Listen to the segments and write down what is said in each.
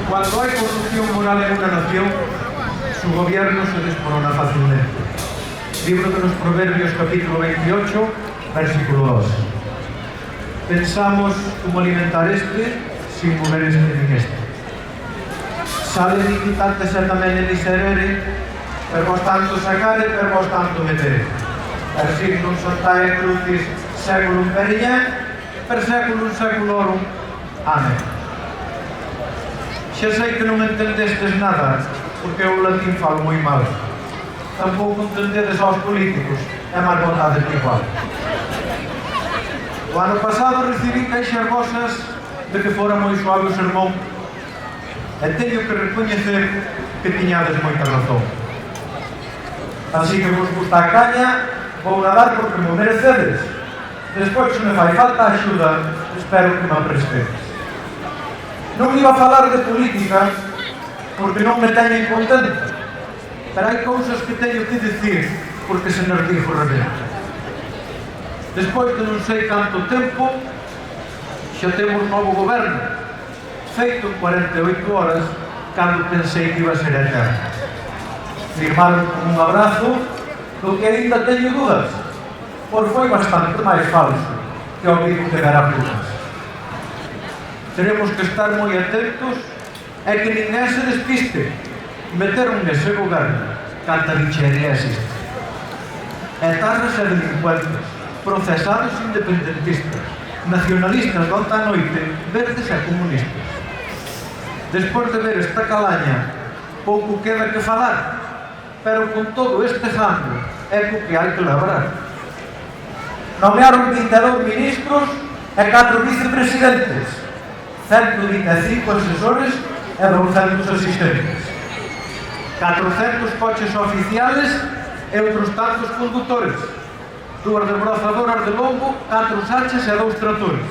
Cuando hay corrupción moral en una nación, su gobierno se desmorona fácilmente. Libro de los Proverbios, capítulo 28, versículo 2. Pensamos cómo alimentar este sin mover este ni este. Sale dignitate certamente miserere, per vos tanto sacare, per vos tanto metere. Per signum saltae crucis seculum perignem, per seculum seculorum. Amén. Xa sei que non entendestes nada, porque o latín falo moi mal. Tampouco entendedes aos políticos, é máis vontade que igual. O ano pasado recibí queixas vosas de que fora moi suave o sermón, e teño que recoñecer que tiñades moita razón. Así que vos gusta a caña, vou nadar porque me merecedes. Despois, se me fai falta axuda, espero que me aprestedes. Non iba a falar de política porque non me teñen contento, pero hai cousas que teño que dicir porque se nos dijo rebelde. Despois de non sei canto tempo, xa temos novo goberno, feito en 48 horas, cando pensei que iba a ser eterno. Firmaron con un abrazo, do que ainda teño dudas, por foi bastante máis falso que ao vivo chegar a plumas. Teremos que estar moi atentos e que ninguén se despiste. Meteron nese goberno canta bichería existe. Etarras e delincuentes, procesados independentistas, nacionalistas de alta noite, verdes e comunistas. Despois de ver esta calaña, pouco queda que falar, pero con todo este jambo é co que hai que labrar. Nomearon 22 ministros e 4 vicepresidentes, 125 asesores e 200 asistentes, 400 coches oficiales e outros tantos condutores, 2 desbrozadoras de lombo, 4 sachas e 2 tratores.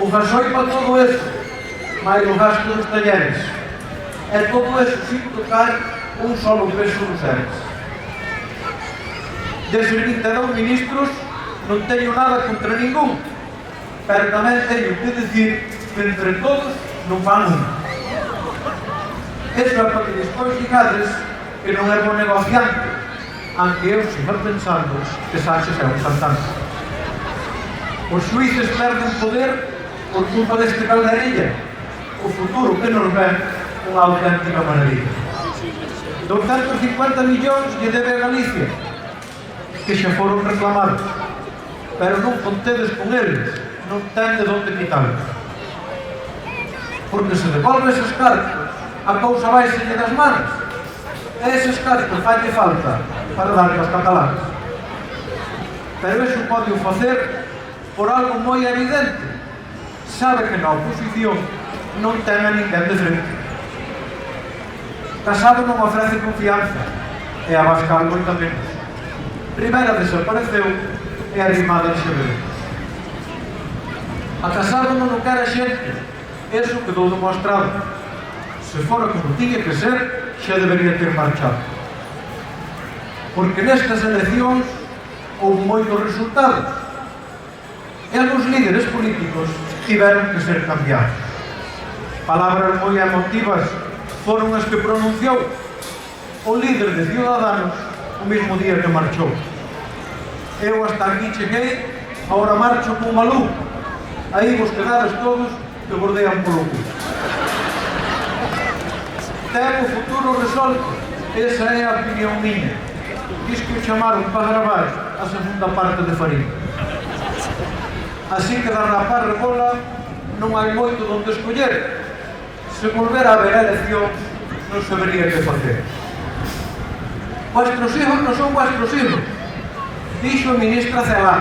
O gasoi para todo eso, máis o gasto dos talleres, e todo eso sin tocar un solo peso dos eres. Deses 22 ministros non teño nada contra ningún, pero tamén teño que dicir que entre todos non van un. Eso é para que despois digades que non é bo negociante, aunque eu siga pensando que Sánchez é un saltante. Os xuíces perden poder por culpa deste calderilla. O futuro que nos ven unha auténtica maravilla. 250 millóns lle debe a Galicia, que xa foron reclamados, pero non contedes con eles, non ten de onde quitarlos. Porque se devolve eses cartos, a cousa vaiselle das manos, e eses cartos fai falta para darle aos cataláns. Pero iso pode o facer por algo moi evidente. Sabe que na oposición non ten a ninguén de frente. Casado non ofrece confianza, e a Abascal moita menos. Primeira desapareceu e arrimada en Xevedo. A Casado non o quere a xente, eso quedou demostrado. Se fora como tiña que ser, xa debería ter marchado. Porque nestas eleccións houve moitos resultados, e algúns líderes políticos tiveron que ser cambiados. Palabras moi emotivas foron as que pronunciou o líder de Ciudadanos o mesmo día que marchou. Eu hasta aquí cheguei, agora marcho con Malú. Aí vos quedades todos que bordean polo cu. Ten o futuro resolto, esa é a opinión miña. Diz que o chamaron para gravar a segunda parte de Farín. Así que da rapaz rebola non hai moito donde escoller. Se volver a haber eleccións, non sabería que facer. Vuestros hijos non son vuestros hijos, dixo a ministra Celá.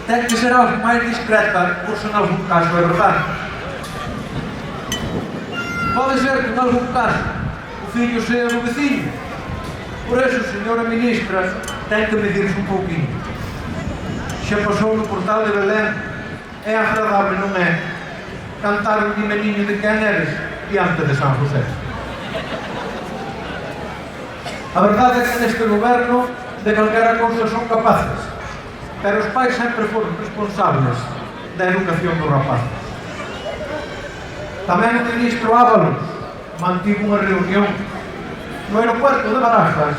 Ten que ser algo máis discreta, por se en algún caso é verdade. Pode ser que en algún caso o fillo sea do veciño. Por eso, señora ministra, ten que medirse un pouquinho. Xa pasou no portal de Belén, é agradable, non é? Cantar un dimeniño de quen eres diante de San José. A verdade é que neste goberno de calquera cousa son capaces, pero os pais sempre foron responsables da educación dos rapaces. Tamén o ministro Ábalos mantivo unha reunión no aeropuerto de Barajas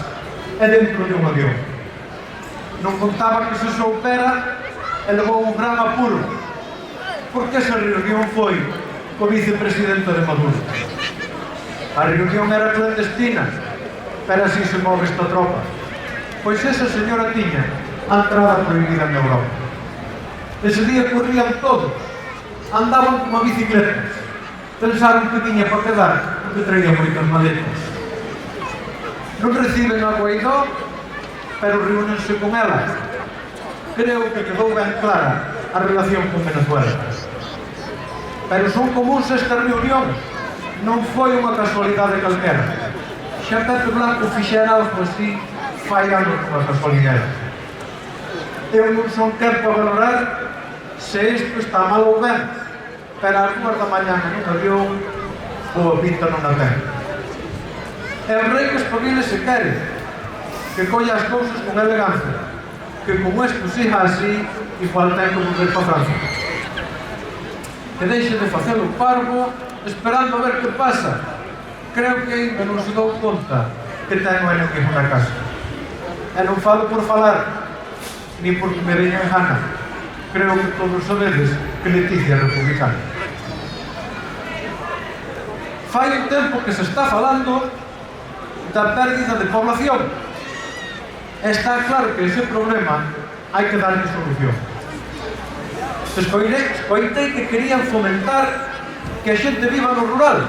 e dentro de un avión. Non contaba que se soupera e levou un gran apuro, porque esa reunión foi co vicepresidente de Maduro. A reunión era clandestina, pero así se move esta tropa, pois esa señora tiña a entrada prohibida en Europa. Ese día corrían todos, andaban como bicicletas, pensaron que viña para quedar porque traía moitas maletas. Non reciben a Guaidó, pero reúnense con ela. Creo que quedou ben clara a relación con Venezuela. Pero son comuns estas reunións, non foi unha casualidade calquera. Xa Pepe Blanco fixera algo así fai anos con a casualidade. Eu non son quen para valorar se isto está mal ou ben, pero ás 2 da mañá nun avión ou a pinta non a ten. É o rei que espabile se quere, que colla as cousas con elegancia, que como isto siga así, igual ten que volver para Francia. Que deixe de facer o parvo esperando a ver que pasa. Creo que ainda non se dou conta que ten o enemigo na casa. E non falo por falar, ni porque me veña en gana. Creo que todos sabedes que Leticia é republicana. Fai un tempo que se está falando da pérdida de población. Está claro que ese problema hai que darle solución. Escoitei que querían fomentar que a xente viva no rural.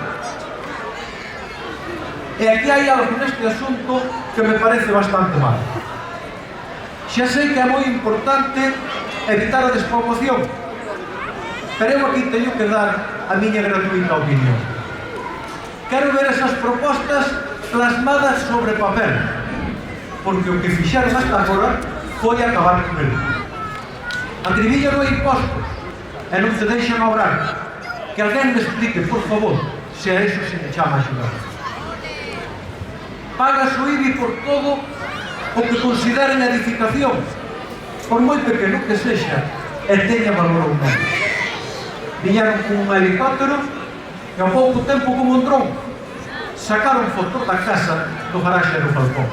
E aquí hai algo neste asunto que me parece bastante mal. Xa sei que é moi importante evitar a despoboación, pero eu aquí teño que dar a miña gratuita opinión. Quero ver esas propostas plasmadas sobre papel, porque o que fixeron hasta agora foi acabar con ele. Atribíllo no impostos e non se deixan obrar. Que alguén me explique, por favor, se a iso se me chama a axudar. Pagas o IBI por todo o que consideren edificación, por moi pequeno que sexa, e teña valor ou non. Viñeron con un helicóptero e ao pouco tempo como un dron sacaron fotos da casa do garaxe do Falcón.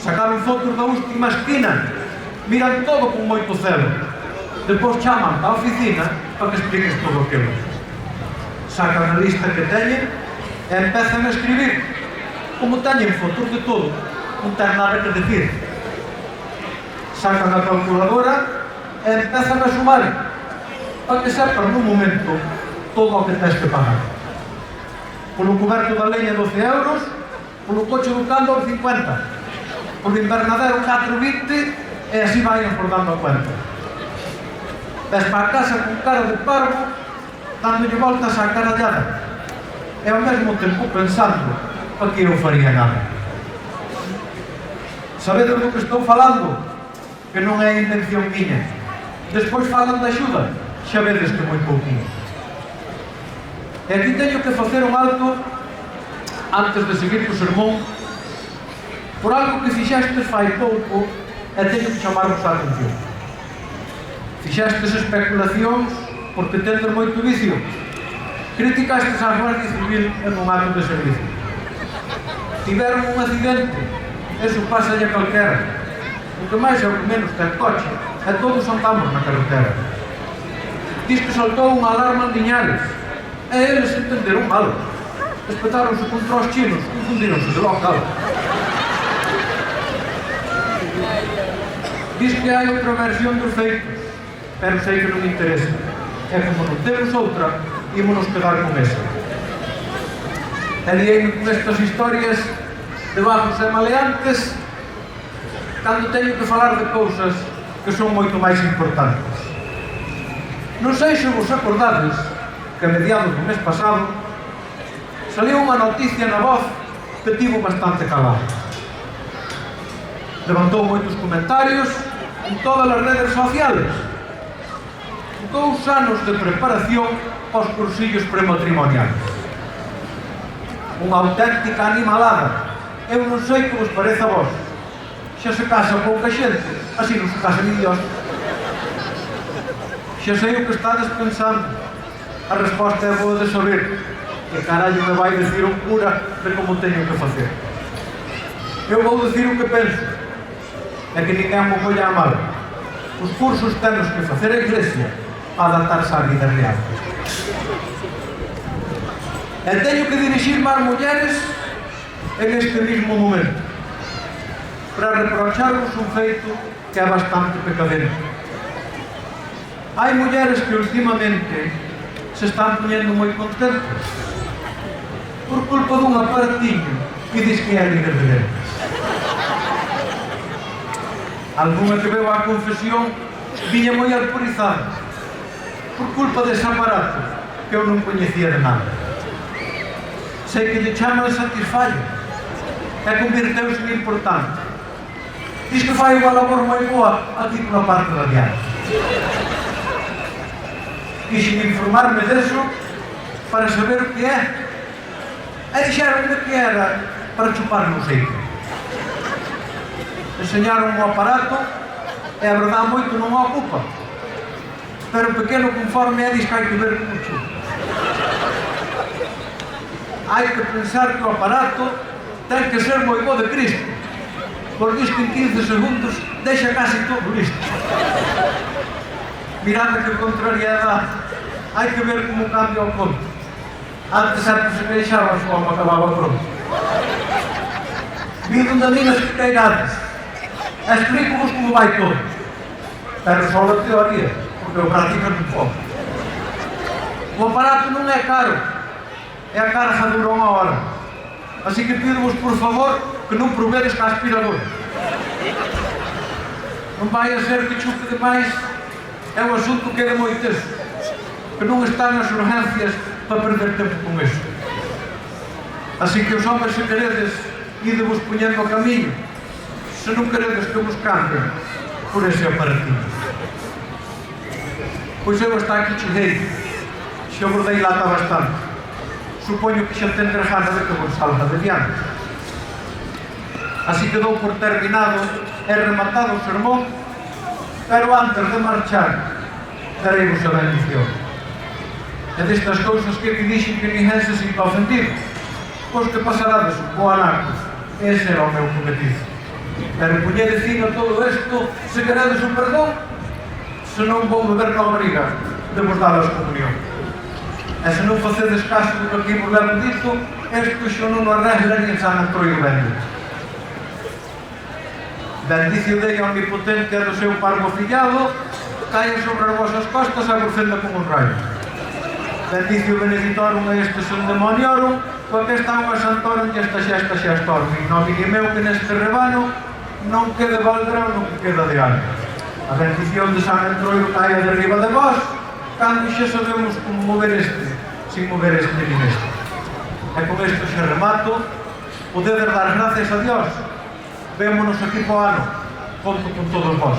Sacaron fotos da última esquina, miran todo con moito celo. Depois chaman á oficina para que expliques todo aquilo. Sacan a lista que teñen e empezan a escribir. Como teñen fotos de todo, non ten nada que decir. Sacan a calculadora e empezan a sumar para que sepan nun momento todo o que tens que pagar. Polo coberto da leña 12 euros, polo coche do cando 50, polo invernadero 4,20 e así vai acordando a cuenta. Ves para a casa con cara de parvo, dándolle voltas á carallada e ao mesmo tempo pensando para que eu faría nada. Sabedes do que estou falando? Que non é invención miña. Despois falan de axuda, xa vedes que moi pouquinho. E aquí teño que facer un alto antes de seguir co sermón por algo que fixestes fai pouco e teño que chamaros a atención. Fixestes especulacións porque tendes moito vicio. Criticastes a Guardia Civil en un acto de servicio. Tiveron un accidente, eso pasa a calquera. O que máis é o que menos ten coche, e todos andamos na carretera. Diz que saltou unha alarma en Liñares, e eles entenderon mal. Espetáronse contra os chinos, confundíronse de local. Diz que hai outra versión dos feitos, pero sei que non me interesa. E como non temos outra, ímonos quedar con esa. E liei con estas historias de bajos e maleantes cando teño que falar de cousas que son moito máis importantes. Non sei se vos acordades que a mediados do mes pasado saliu unha noticia na Voz que tivo bastante calado. Levantou moitos comentarios en todas as redes sociales. 2 anos de preparación aos cursillos prematrimoniais. Unha auténtica animalada. Eu non sei que vos parece a vos. Xa se casa pouca xente, así non se casa ni Dios. Xa sei o que estades pensando. A resposta é boa de saber. Que carallo me vai decir un cura de como teño que facer? Eu vou decir o que penso. É que ninguén me colla a mal. Os cursos temos que facer a Iglesia para adaptarse á vida real. E teño que dirixirme ás mulleres en este mismo momento para reprocharvos un feito que é bastante pecadento. Hai mulleres que últimamente se están poñendo moi contentas por culpa dun aparatiño que diz que é líder de ventas. Alguna que veo á confesión viña moi alporizada por culpa dese aparato que eu non coñecía de nada. Sei que lle chaman Satisfyer e convirteuse en importante. Diz que fai unha labor moi boa aquí pola parte da diaria. Quixen informarme deso para saber o que é. E dixeronme que era para chupar no seito. Enseñaron o aparato e a verdade moito non o ocupa. Pero pequeno conforme é diz que hai que ver como chupa. Hai que pensar que o aparato ten que ser moi bo de Cristo, porque diz que en 15 segundos deixa casi todo listo. Mirad que contrariedade, hai que ver como cambia o conto. Antes se queixaban como acababa pronto. Vi donde a mí nas queirades, explico-vos como vai todo, pero só a teoría, porque o práctica non pode. O aparato non é caro, e a carga dura unha hora. Así que pido-vos, por favor, que non provedes ca aspirador. Non vai a ser que chupe demais, é un asunto que é de moi teso, que non están nas urgencias para perder tempo con eso. Así que os homes, se queredes, idevos poñendo o camiño, se non queredes que vos cambien por ese aparatinho. Pois eu está aquí cheguei, xa bordei lata bastante. Supoño que xa tendrá gana de que vos salga de diante. Así que dou por terminado e rematado o sermón, pero antes de marchar, darei-vos a bendición. E destas cousas que me dixen que ninguén se sinta ofendido, pois que pasarades un bo anaco, ese era o meu cometido. Pero poñede fin a todo isto, se queredes un perdón, se non vou beber na obriga de vos dar a comunión. E se non facedes caso do que aquí vos levo dito, isto xa non o arregla nin San Antroio Bendito. Bendicio dei omnipotente e do seu parvo fillado, caia sobre as vosas costas e vos fenda como un raio. Bendicio beneditorum e este son demoniorum, porque esta unha santorum e esta xesta xastorum, in nomine meu que neste rebano non quede valdrá no que queda de alma. A bendición de San Antroio caia de riba de vós, cando xa sabemos como mover este, sin mover este nin este. E con isto xa remato, podedes dar gracias a Dios. Vémonos aquí po ano, conto con todos vós.